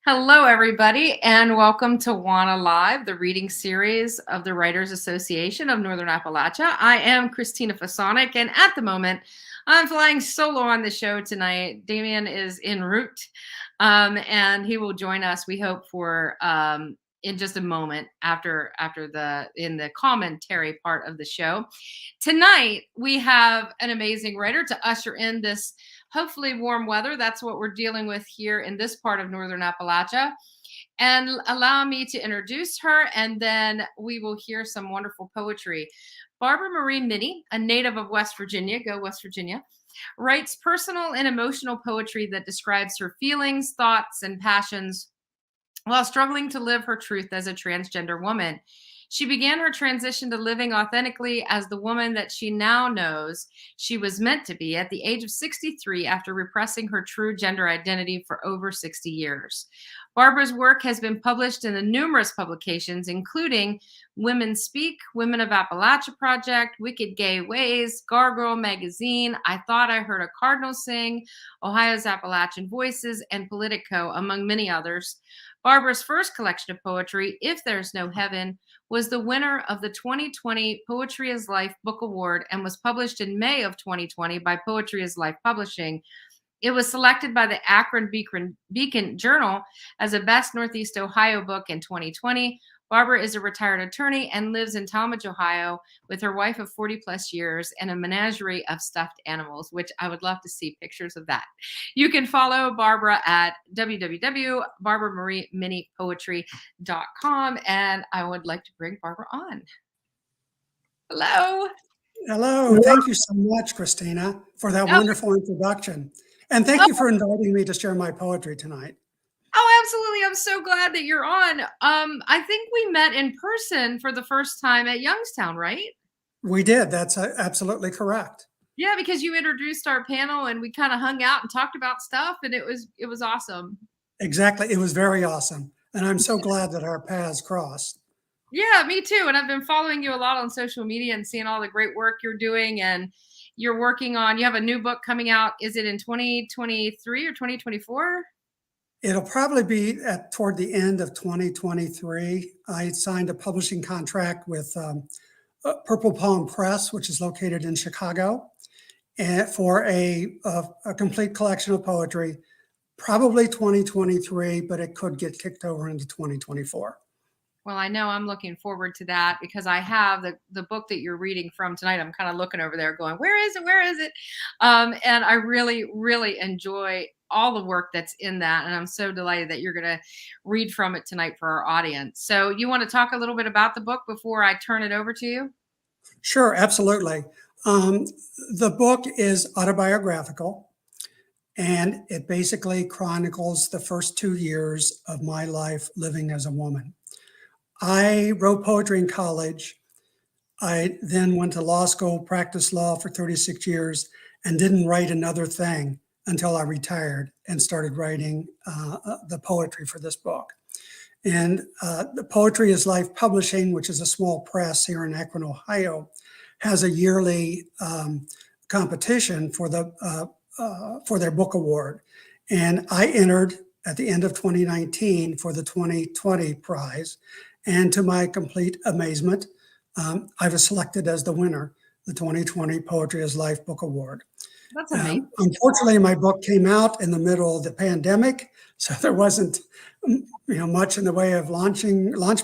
Hello, everybody, and welcome to WANA Live, the reading series of the Writers Association of Northern Appalachia. I am Christina Fasonic, and at the moment, I'm flying solo on the show tonight. Damien is en route, and he will join us, we hope, for in just a moment after in the commentary part of the show. Tonight, we have an amazing writer to usher in this hopefully warm weather. That's what we're dealing with here in this part of Northern Appalachia. And allow me to introduce her, and then we will hear some wonderful poetry. Barbara Marie Minney, a native of West Virginia, go West Virginia, writes personal and emotional poetry that describes her feelings, thoughts, and passions while struggling to live her truth as a transgender woman. She began her transition to living authentically as the woman that she now knows she was meant to be at the age of 63 after repressing her true gender identity for over 60 years. Barbara's work has been published in numerous publications, including Women Speak, Women of Appalachia Project, Wicked Gay Ways, Gargoyle Magazine, I Thought I Heard a Cardinal Sing, Ohio's Appalachian Voices, and Politico, among many others. Barbara's first collection of poetry, If There's No Heaven, was the winner of the 2020 Poetry is Life Book Award and was published in May of 2020 by Poetry is Life Publishing. It was selected by the Akron Beacon Journal as a Best Northeast Ohio book in 2020. Barbara is a retired attorney and lives in Talmadge, Ohio, with her wife of 40 plus years and a menagerie of stuffed animals, which I would love to see pictures of that. You can follow Barbara at www.barbaramarieminneypoetry.com, and I would like to bring Barbara on. Hello. Hello. Thank you so much, Christina, for that wonderful introduction. And thank you for inviting me to share my poetry tonight. Oh, absolutely. I'm so glad that you're on. I think we met in person for the first time at Youngstown, right? We did. That's absolutely correct. Yeah, because you introduced our panel and we kind of hung out and talked about stuff, and it was awesome. Exactly. It was very awesome. And I'm so glad that our paths crossed. Yeah, me too. And I've been following you a lot on social media and seeing all the great work you're doing, and you're working on, you have a new book coming out. Is it in 2023 or 2024? It'll probably be toward the end of 2023. I signed a publishing contract with Purple Palm Press, which is located in Chicago, and for a complete collection of poetry, probably 2023, but it could get kicked over into 2024. Well, I know I'm looking forward to that because I have the book that you're reading from tonight. I'm kind of looking over there going, where is it? Where is it? And I really, really enjoy all the work that's in that. And I'm so delighted that you're going to read from it tonight for our audience. So you want to talk a little bit about the book before I turn it over to you? Sure, absolutely. The book is autobiographical, and it basically chronicles the first 2 years of my life living as a woman. I wrote poetry in college. I then went to law school, practiced law for 36 years, and didn't write another thing until I retired and started writing the poetry for this book. And the Poetry is Life Publishing, which is a small press here in Akron, Ohio, has a yearly competition for their book award. And I entered at the end of 2019 for the 2020 prize. And to my complete amazement, I was selected as the winner, the 2020 Poetry is Life Book Award. That's amazing. Unfortunately, my book came out in the middle of the pandemic, so there wasn't much in the way of launch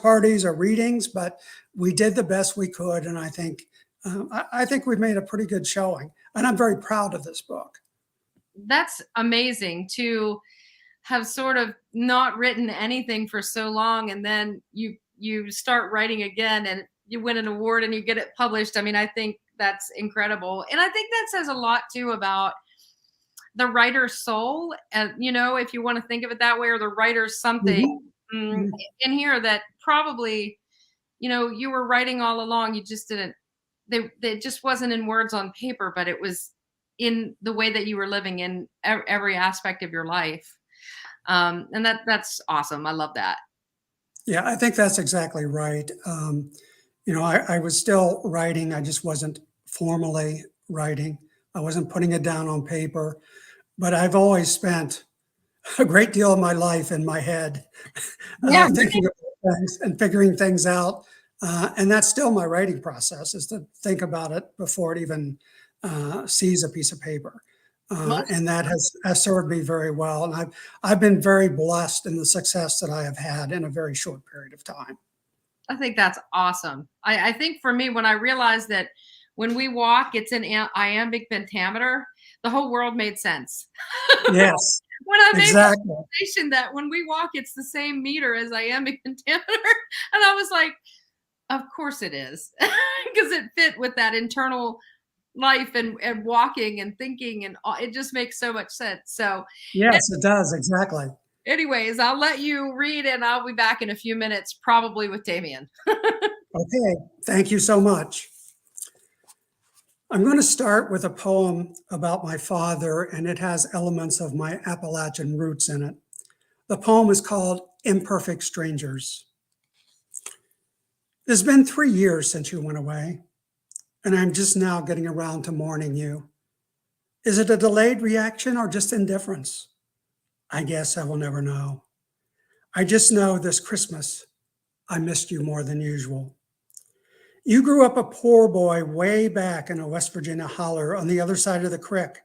parties or readings, but we did the best we could, and I think we've made a pretty good showing, and I'm very proud of this book. That's amazing to have sort of not written anything for so long, and then you start writing again and you win an award and you get it published. I mean, I think that's incredible. And I think that says a lot too about the writer's soul. And, if you want to think of it that way, or the writer's something in here that probably, you were writing all along. You just didn't, it just wasn't in words on paper, but it was in the way that you were living in every aspect of your life. And that's awesome. I love that. Yeah, I think that's exactly right. I was still writing. I just wasn't formally writing. I wasn't putting it down on paper, but I've always spent a great deal of my life in my head, Yeah, thinking about things and figuring things out. And that's still my writing process, is to think about it before it even sees a piece of paper. most And that has served me very well. And I've been very blessed in the success that I have had in a very short period of time. I think that's awesome. I think for me, when I realized that when we walk, it's an iambic pentameter, the whole world made sense. Yes, When I made that exactly. realization that when we walk, it's the same meter as iambic pentameter, and I was like, "Of course it is," because it fit with that internal life and walking and thinking, and it just makes so much sense. So, Yes, it does. Exactly. anyways, I'll let you read, and I'll be back in a few minutes, probably with Damien. Okay. Thank you so much. I'm going to start with a poem about my father, and it has elements of my Appalachian roots in it. The poem is called Imperfect Strangers. It's been 3 years since you went away, and I'm just now getting around to mourning you. Is it a delayed reaction or just indifference? I guess I will never know. I just know this Christmas I missed you more than usual. You grew up a poor boy way back in a West Virginia holler on the other side of the creek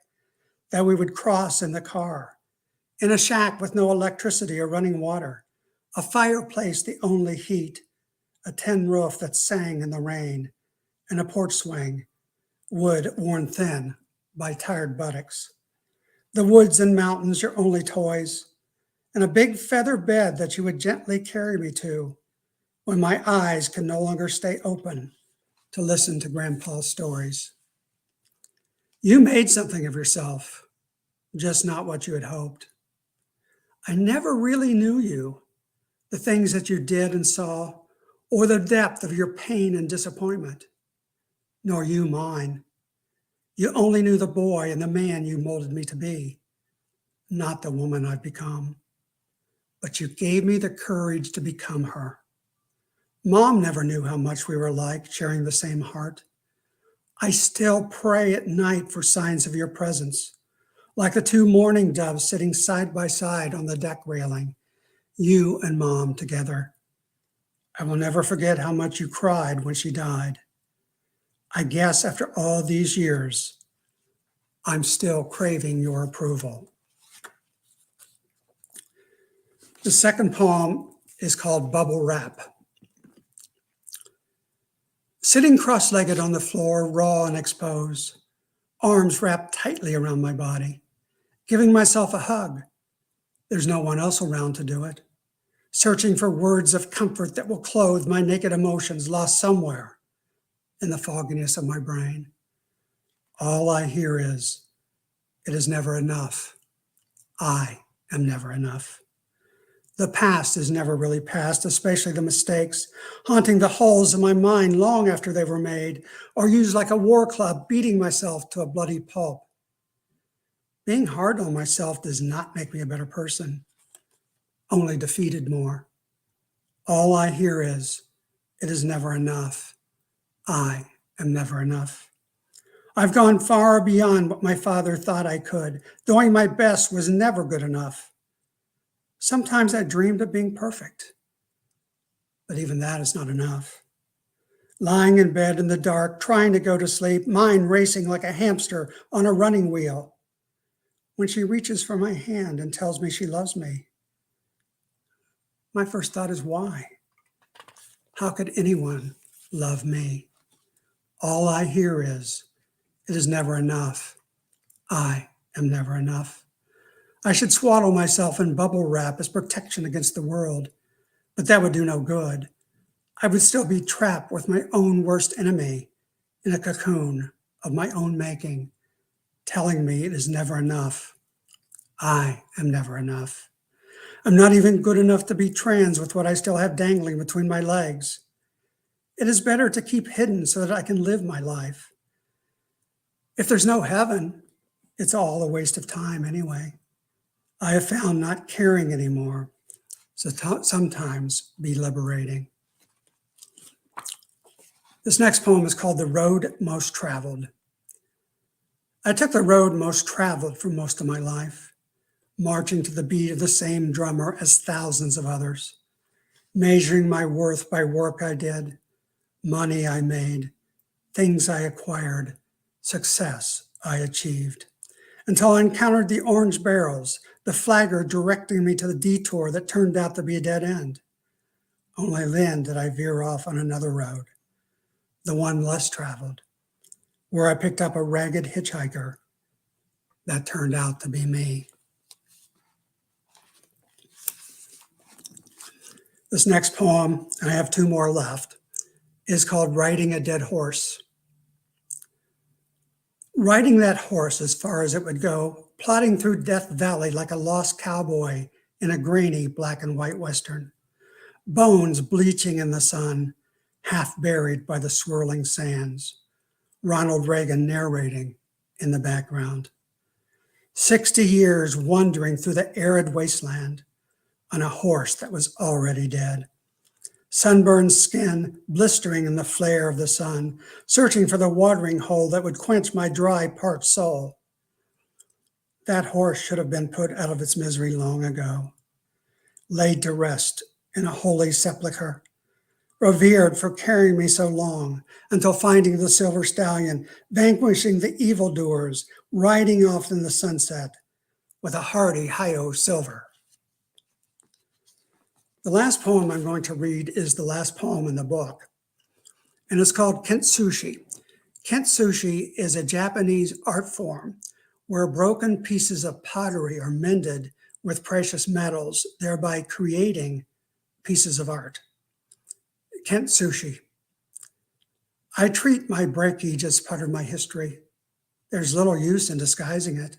that we would cross in the car, in a shack with no electricity or running water, a fireplace the only heat, a tin roof that sang in the rain, and a porch swing, wood worn thin by tired buttocks. The woods and mountains your only toys, and a big feather bed that you would gently carry me to when my eyes can no longer stay open to listen to Grandpa's stories. You made something of yourself, just not what you had hoped. I never really knew you, the things that you did and saw, or the depth of your pain and disappointment, nor you mine. You only knew the boy and the man you molded me to be, not the woman I've become. But you gave me the courage to become her. Mom never knew how much we were alike, sharing the same heart. I still pray at night for signs of your presence, like the two mourning doves sitting side by side on the deck railing, you and Mom together. I will never forget how much you cried when she died. I guess after all these years, I'm still craving your approval. The second poem is called Bubble Wrap. Sitting cross-legged on the floor, raw and exposed, arms wrapped tightly around my body, giving myself a hug. There's no one else around to do it. Searching for words of comfort that will clothe my naked emotions lost somewhere in the fogginess of my brain. All I hear is, it is never enough. I am never enough. The past is never really past, especially the mistakes, haunting the holes in my mind long after they were made, or used like a war club, beating myself to a bloody pulp. Being hard on myself does not make me a better person, only defeated more. All I hear is, it is never enough. I am never enough. I've gone far beyond what my father thought I could. Doing my best was never good enough. Sometimes I dreamed of being perfect, but even that is not enough. Lying in bed in the dark, trying to go to sleep, mind racing like a hamster on a running wheel. When she reaches for my hand and tells me she loves me, my first thought is why? How could anyone love me? All I hear is, it is never enough. I am never enough. I should swaddle myself in bubble wrap as protection against the world, but that would do no good. I would still be trapped with my own worst enemy in a cocoon of my own making, telling me it is never enough. I am never enough. I'm not even good enough to be trans with what I still have dangling between my legs. It is better to keep hidden so that I can live my life. If there's no heaven, it's all a waste of time anyway. I have found not caring anymore, so sometimes be liberating. This next poem is called The Road Most Traveled. I took the road most traveled for most of my life. marching to the beat of the same drummer as thousands of others, measuring my worth by work I did, money I made, things I acquired, success I achieved, until I encountered the orange barrels, the flagger directing me to the detour that turned out to be a dead end. Only then did I veer off on another road, the one less traveled, where I picked up a ragged hitchhiker that turned out to be me. This next poem, and I have two more left, is called Riding a Dead Horse. Riding that horse as far as it would go, plodding through Death Valley like a lost cowboy in a grainy black and white western, bones bleaching in the sun, half buried by the swirling sands, Ronald Reagan narrating in the background. 60 years wandering through the arid wasteland on a horse that was already dead. Sunburned skin blistering in the flare of the sun, searching for the watering hole that would quench my dry, parched soul. That horse should have been put out of its misery long ago, laid to rest in a holy sepulchre, revered for carrying me so long, until finding the silver stallion, vanquishing the evildoers, riding off in the sunset with a hearty hi-yo silver. The last poem I'm going to read is the last poem in the book, and it's called Kintsushi. Kintsushi is a Japanese art form where broken pieces of pottery are mended with precious metals, thereby creating pieces of art. Kintsushi. I treat my breakage as part of my history. There's little use in disguising it,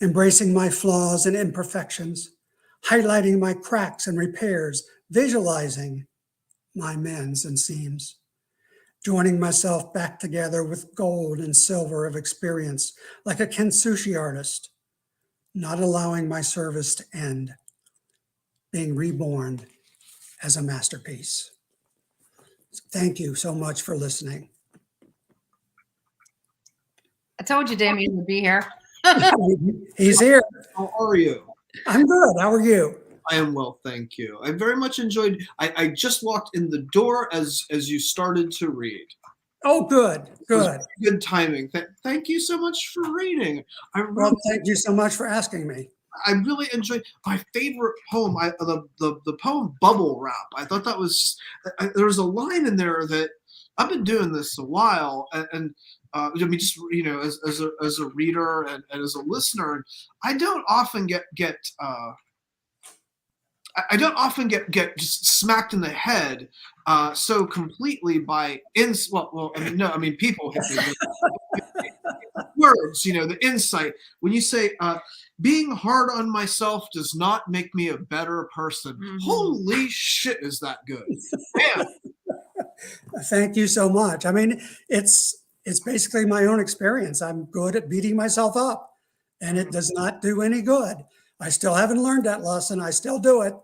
embracing my flaws and imperfections, highlighting my cracks and repairs, visualizing my mends and seams, joining myself back together with gold and silver of experience, like a kintsushi artist, not allowing my service to end, being reborn as a masterpiece. Thank you so much for listening. I told you Damien would be here. He's here. How are you? I'm good. How are you? I am well, thank you. I very much enjoyed. I just walked in the door as you started to read. Oh, good, good. Good timing. Thank you so much for reading. Well, thank you so much for asking me. I really enjoyed my favorite poem. The poem "Bubble Wrap." I thought that was. There was a line in there that I've been doing this a while, and I mean, just as a reader and as a listener, I don't often get I don't often get just smacked in the head so completely by people hit me. Words, the insight. When you say being hard on myself does not make me a better person. Mm-hmm. Holy shit, is that good? Man. Thank you so much. I mean, it's basically my own experience. I'm good at beating myself up, and it does not do any good. I still haven't learned that lesson. I still do it,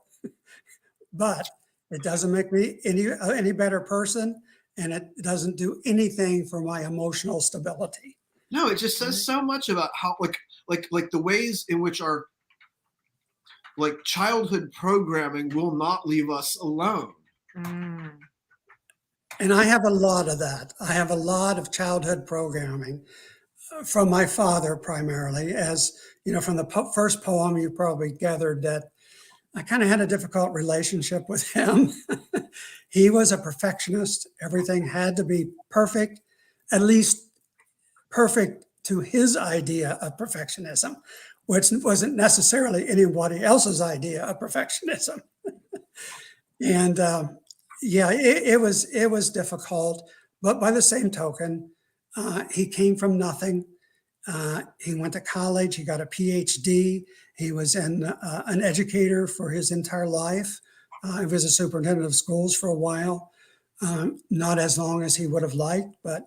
but it doesn't make me any better person, and it doesn't do anything for my emotional stability. No, it just says so much about how like the ways in which our childhood programming will not leave us alone. Mm. And I have a lot of that. I have a lot of childhood programming from my father primarily. As you know, from the first poem, you probably gathered that I kind of had a difficult relationship with him. He was a perfectionist. Everything had to be perfect, at least perfect to his idea of perfectionism, which wasn't necessarily anybody else's idea of perfectionism. And yeah, it was difficult, but by the same token, he came from nothing. He went to college, he got a PhD. He was an educator for his entire life. He was a superintendent of schools for a while, not as long as he would have liked, but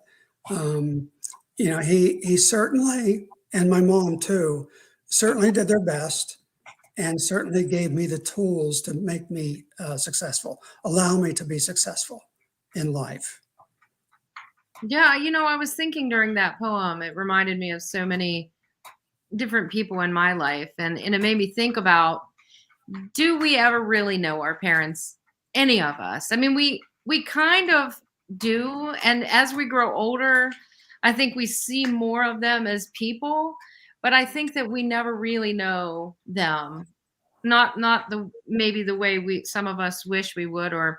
he certainly, and my mom too, certainly did their best and certainly gave me the tools to make me successful, allow me to be successful in life. Yeah, I was thinking during that poem, it reminded me of so many different people in my life, and it made me think about, do we ever really know our parents? Any of us? I mean, we kind of do, and as we grow older, I think we see more of them as people, but I think that we never really know them. Not the maybe the way we some of us wish we would, or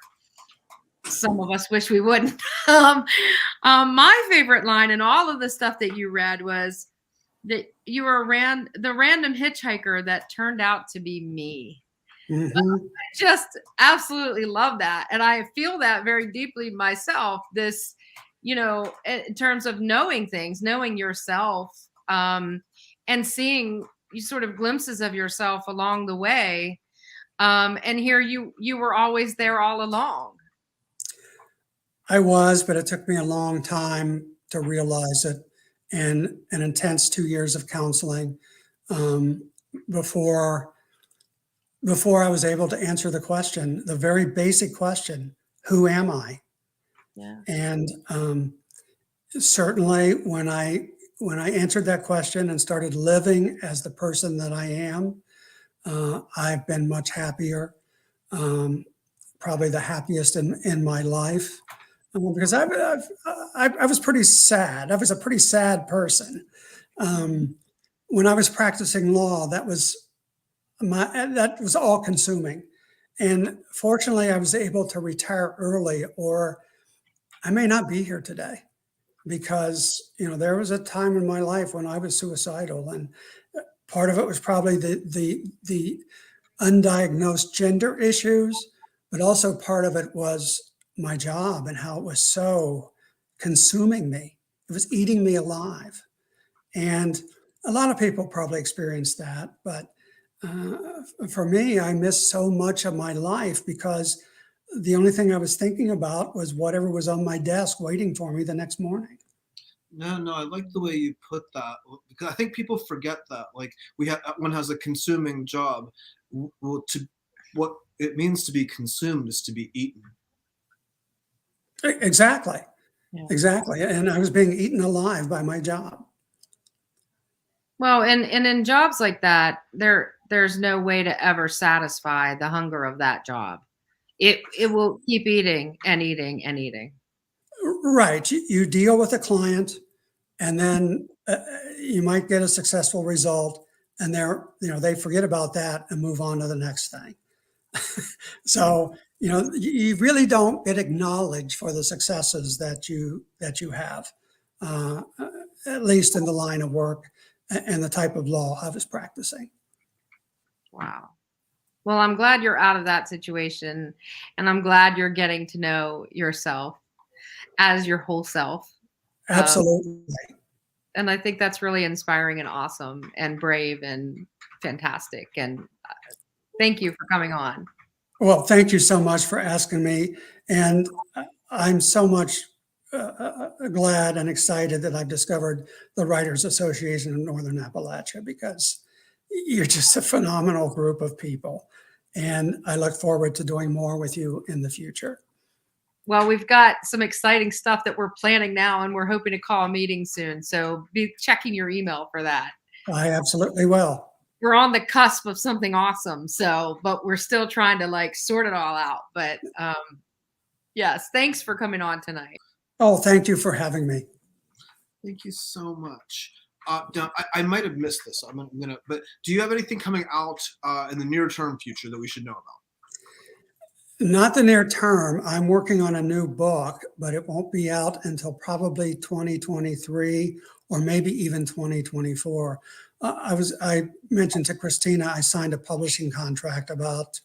some of us wish we wouldn't. um, my favorite line in all of the stuff that you read was that you were the random hitchhiker that turned out to be me. Mhm. Just absolutely love that. And I feel that very deeply myself. This, in terms of knowing things, knowing yourself, and seeing you sort of glimpses of yourself along the way. And here you were always there all along. I was, but it took me a long time to realize it, and an intense 2 years of counseling um, before I was able to answer the question, the very basic question, who am I? Yeah. And certainly when I answered that question and started living as the person that I am, I've been much happier, um, probably the happiest in my life. Because I was pretty sad. I was a pretty sad person. Um, when I was practicing law, that was all consuming. And fortunately, I was able to retire early, or I may not be here today because, there was a time in my life when I was suicidal, and part of it was probably the undiagnosed gender issues, but also part of it was my job and how it was so consuming me. It was eating me alive. And a lot of people probably experienced that. But for me, I missed so much of my life because the only thing I was thinking about was whatever was on my desk waiting for me the next morning. No, I like the way you put that, because I think people forget that. Like, one has a consuming job. Well, to what it means to be consumed is to be eaten. Exactly. Yeah. Exactly. And I was being eaten alive by my job. Well, and in jobs like that, there's no way to ever satisfy the hunger of that job. It will keep eating and eating and eating. Right. You deal with a client, and then you might get a successful result, and they forget about that and move on to the next thing. So, you really don't get acknowledged for the successes that you have, uh, at least in the line of work and the type of law I was practicing. Wow. Well, I'm glad you're out of that situation, and I'm glad you're getting to know yourself as your whole self. Um, Absolutely. and I think that's really inspiring and awesome and brave and fantastic. And thank you for coming on. Well, thank you so much for asking me. And I'm so much glad and excited that I've discovered the Writers Association of Northern Appalachia, because you're just a phenomenal group of people. And I look forward to doing more with you in the future. Well, we've got some exciting stuff that we're planning now, and we're hoping to call a meeting soon. So be checking your email for that. I absolutely will. We're on the cusp of something awesome. So, but we're still trying to sort it all out. But yes, thanks for coming on tonight. Oh, thank you for having me. Thank you so much. Now, I might have missed this. But do you have anything coming out in the near term future that we should know about? Not the near term. I'm working on a new book, but it won't be out until probably 2023 or maybe even 2024. I mentioned to Christina, I signed a publishing contract about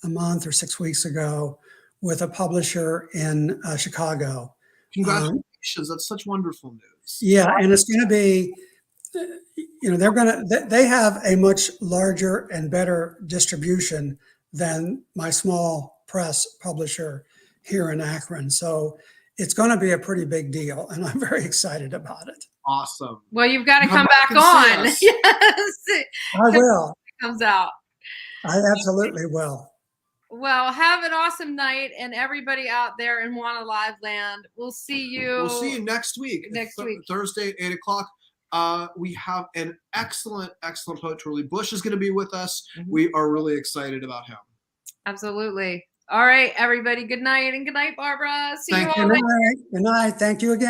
a month or 6 weeks ago with a publisher in Chicago. Congratulations. That's such wonderful news. Yeah, and it's going to be, they have a much larger and better distribution than my small press publisher here in Akron. So it's going to be a pretty big deal, and I'm very excited about it. Awesome. Well, you've got to come back on. Yes. I will. It comes out. I absolutely will. Well, have an awesome night, and everybody out there in WANA Live land. We'll see you. We'll see you next week. Next week. Thursday, 8 o'clock. we have an excellent poet. Turley Bush is going to be with us. Mhm. We are really excited about him. Absolutely. All right, everybody. Good night, and good night, Barbara. See you Thank all you. later. Good night. Thank you again.